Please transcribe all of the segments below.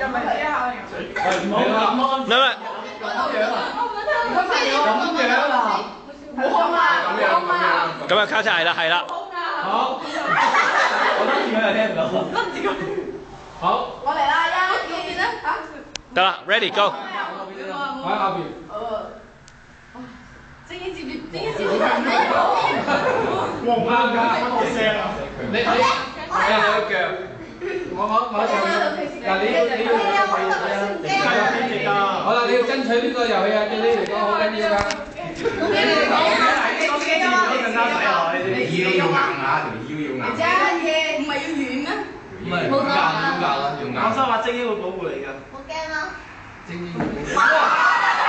又唔係試下嚟。唔好咁安。唔係。咁樣啊？好空啊！咁啊，交叉係啦，係啦。好。我諗住佢又聽唔到。好。我嚟啦，一、二、三，嚇！得啦 ，ready go。我喺後邊。正經接住，正經接住。唔啱㗎，我聲啊！你係你個腳。我上。嗱你要好啦，你要爭取呢個遊戲啊，對你嚟講好緊要㗎。唔係，要硬我收話精英會保護你㗎。好驚啊！精英會保護。哇！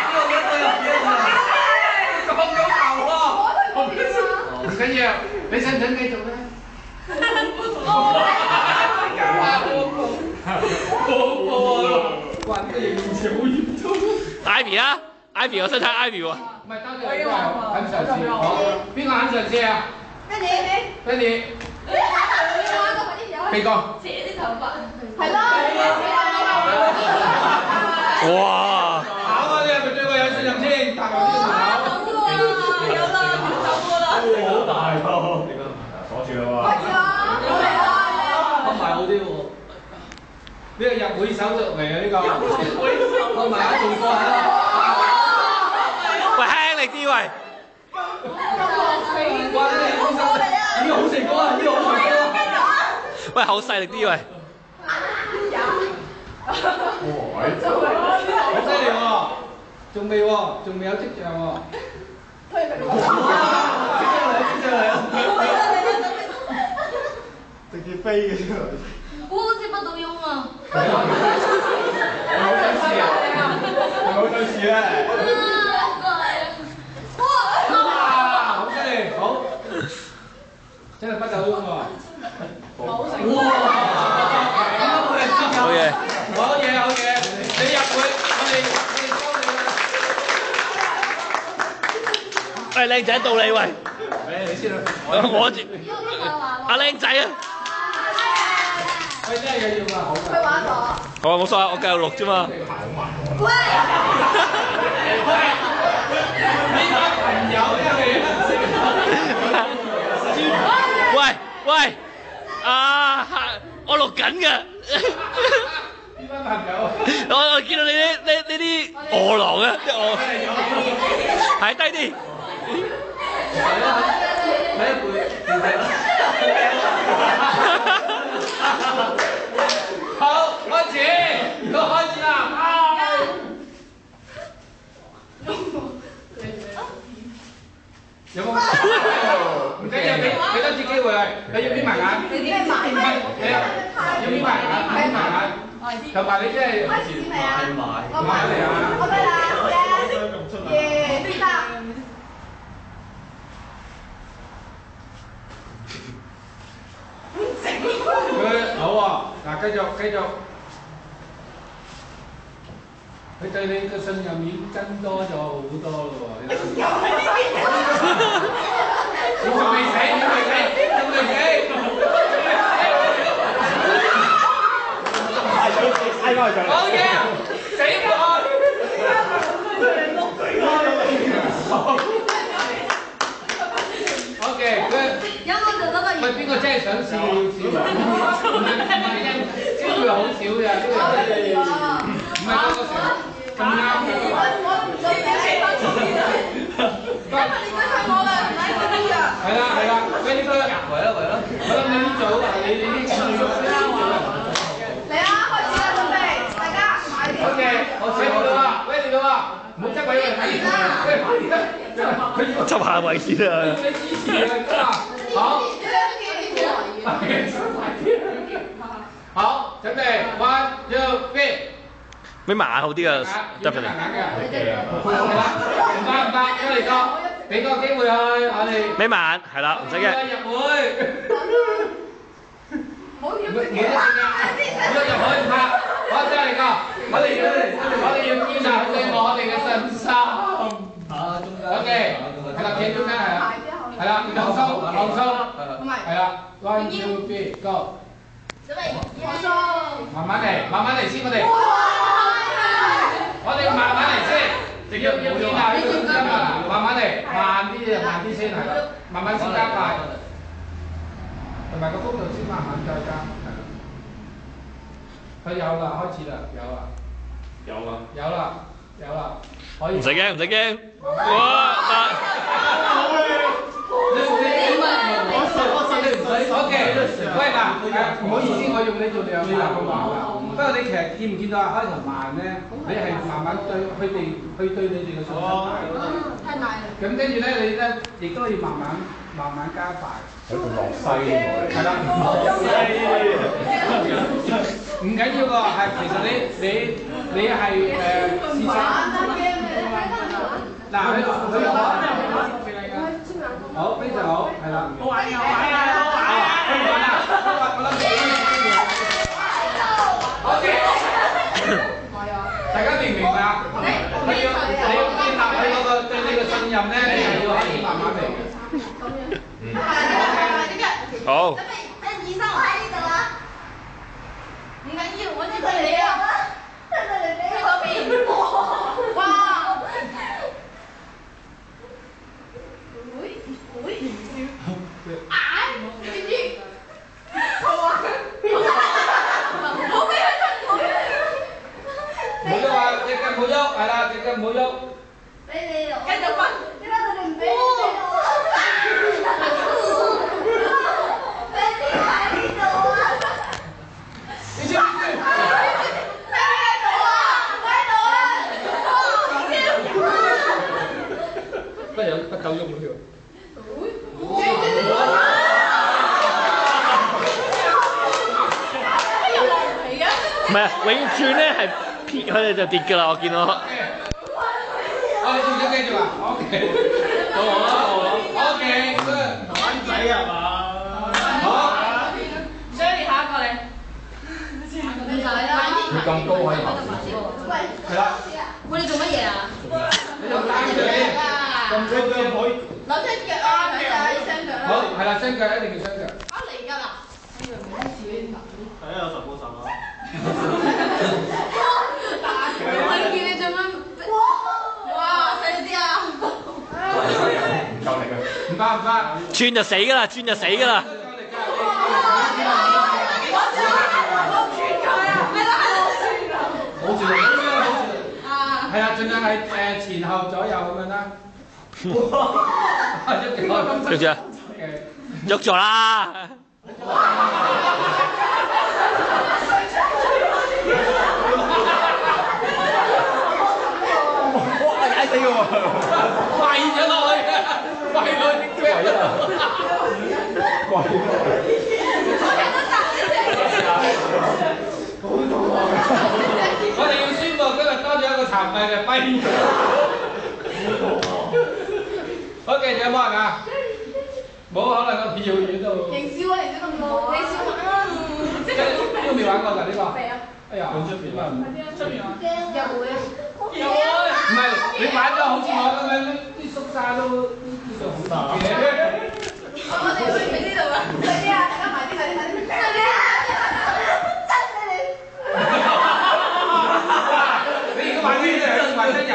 呢個幾對入邊啊！咁有頭喎！唔緊要，你想唔想繼續咧？哇！呢個形容詞好嚴重。Ivy 啊 ，Ivy 我想睇 Ivy 喎。唔係，單對係很嘗試。好，邊個很嘗試啊？跟住你。飛哥。扯啲頭髮。係咯。哇！考啊！你係咪對我有信任先？答埋呢個考。有啦，走過啦。好大喎！鎖住啦喎。開始啦！我嚟啦！開埋好啲喎。呢個入會手續嚟啊！呢個。開埋一動作係啦。喂，輕力啲喂。哇！呢個好成功啊！呢個好成功啊！喂，好細力啲喂。好犀利喎！仲未喎，仲未有跡象喎。推佢。直接飛嘅出嚟。呼吸不到用啊！好想試啊！好想試咧！哇！好犀利，好，真係不夠用喎。哇！好嘢。好嘢，好嘢！你入會，我哋收你啦。喂，靚仔到你喂。你先啦。我阿靚仔啊。喂，真係要啊，好㗎。佢玩咗。好啊，冇所謂，我繼續錄啫嘛。喂！呢班朋友真係。喂，我錄緊㗎。呢班朋友。我見到你呢啲餓狼啊，即係我。係低啲。好，開始，都開始啦。有冇？唔緊要，俾多次機會佢，你要眯埋眼。你點埋眼？係啊，要眯埋眼，眯埋眼。同埋你真係開始未啊？我嚟啊！我嚟啦！耶！三。佢好喎，嗱，繼續。佢對你嘅信任已經增多咗好多咯喎！仲未死！好嘢！死過！OK， 有冇做到個？喂，邊個真係想試？機會好少嘅，呢個唔係個個成咁啱嘅。我唔做嘅，因為你跟上我啦，唔使嗰啲㗎。係啦，喂呢個圍啦。我諗你呢組啊，你呢組嚟啦，開始啦，準備，大家快啲。OK，我睇到啦，喂你到啊，唔好執位嚟睇住啦，喂快啲啦，執下位先啊。你支持啊，得啦，好。好，準備 ，one two three。眯埋眼好啲啊，得唔得？係啦，唔得，因為嚟個，俾個機會去，我哋。眯埋眼，係啦，唔使驚。入會。唔好要冇得入去拍，好真係嚟個，我哋要建立對我哋嘅信心。OK， 係啦，企中間係啦，係啦，放鬆，係啦 ，one two three go。慢慢嚟，慢慢嚟先，我哋慢慢嚟先，要見啊，要專心啊，慢慢嚟，慢啲就慢啲先係啦，慢慢先加快，同埋個幅度先慢慢再加，係啦。佢有啦，開始啦，有啦，可以。唔使驚，唔使驚。哇！OK， 喂嗱，唔好意思，我用你做兩下嘅話啦。不過你其實見唔見到啊？開頭慢咧，你係慢慢對佢哋，去對你哋嘅信心大。太慢啦。咁跟住咧，你咧亦都要慢慢加快。喺度落西喎。係啦，唔緊要㗎，係其實你係試下。嗱，佢好，非常好，係啦。好玩啊！我諗大家明唔明白？你要建立佢嗰個對你嘅信任咧，你係要可以慢慢嚟嘅。好。1、2、3，我喺呢度啊！唔緊要，我知佢嚟啊！喺嗰邊。哇！冇喐啊！隻腳冇喐，係啦，隻腳冇喐。俾你繼續瞓。點解佢哋唔俾我？俾你喺呢度啊！你知唔知？喺度啊！不夠喐喎。唔係，永轉咧係撇佢哋就跌㗎啦，我見到。你仲想繼續啊 ？OK， 到我啦。OK， 灣仔係嘛？好。Sherry 下一個你。唔使啦。佢咁高喺後面。係啦。喂，你做乜嘢啊？你用單腳先。咁高嘅可以。扭親腳啊！兩隻雙腳啦。好，係啦，雙腳一定要雙腳。啊嚟㗎啦！我以為唔知呢係啊，有10個10啊。我見你做乜？哇！細啲啊！唔夠力啊！唔得。轉就死㗎啦，轉就死㗎啦。好住，係啊，盡量係前後左右咁樣啦。知唔知啊？喐咗啦！哇！踩死我！跪咗落去，跪落去腳啊！跪落去。我哋要宣佈今日多咗一個殘廢嘅跛。好嘅，仲有冇人啊？冇可能個票院度。營銷啊，營銷咁多，你少玩啦。都未玩過㗎呢個。未啊。哎呀，出邊啊？出邊玩？又會啊。唔係，你玩咗好似我咁樣，啲縮沙都呢度好大嘅。我哋去呢度啊！快啲啊！加埋啲，快啲，快啲！快啲啊！真俾你。你而家玩呢啲係玩真人。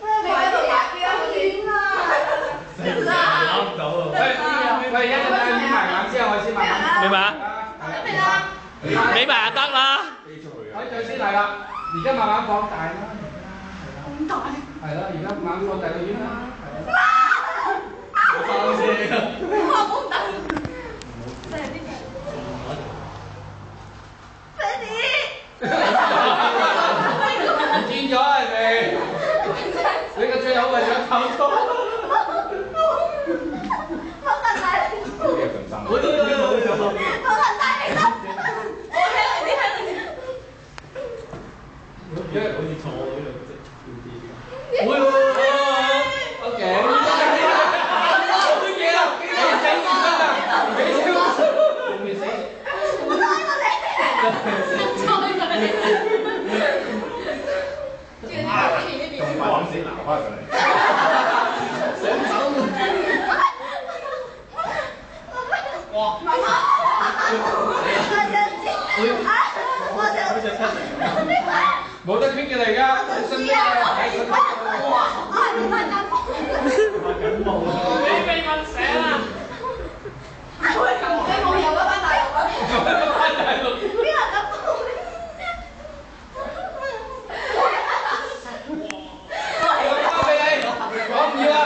你喺度拍啲啊！好遠啊！打唔到啊！喂，一陣間眯埋眼之後，我先慢慢。明白啊？準備啦！俾埋就得啦。開嘴先係啦，而家慢慢放大啦。咁大？係啦，而家慢慢放大個圈啦。係啦。我先。我冇等。真係啲嘢。唔見咗係咪？你個最好係想透粗。哇！媽媽，冇得傾嘅嚟㗎，身邊嘅。哇！你發緊夢，你被問醒啦！你冇有嗰班大陸啊？翻大陸。邊個咁講？交俾你，我唔要啊！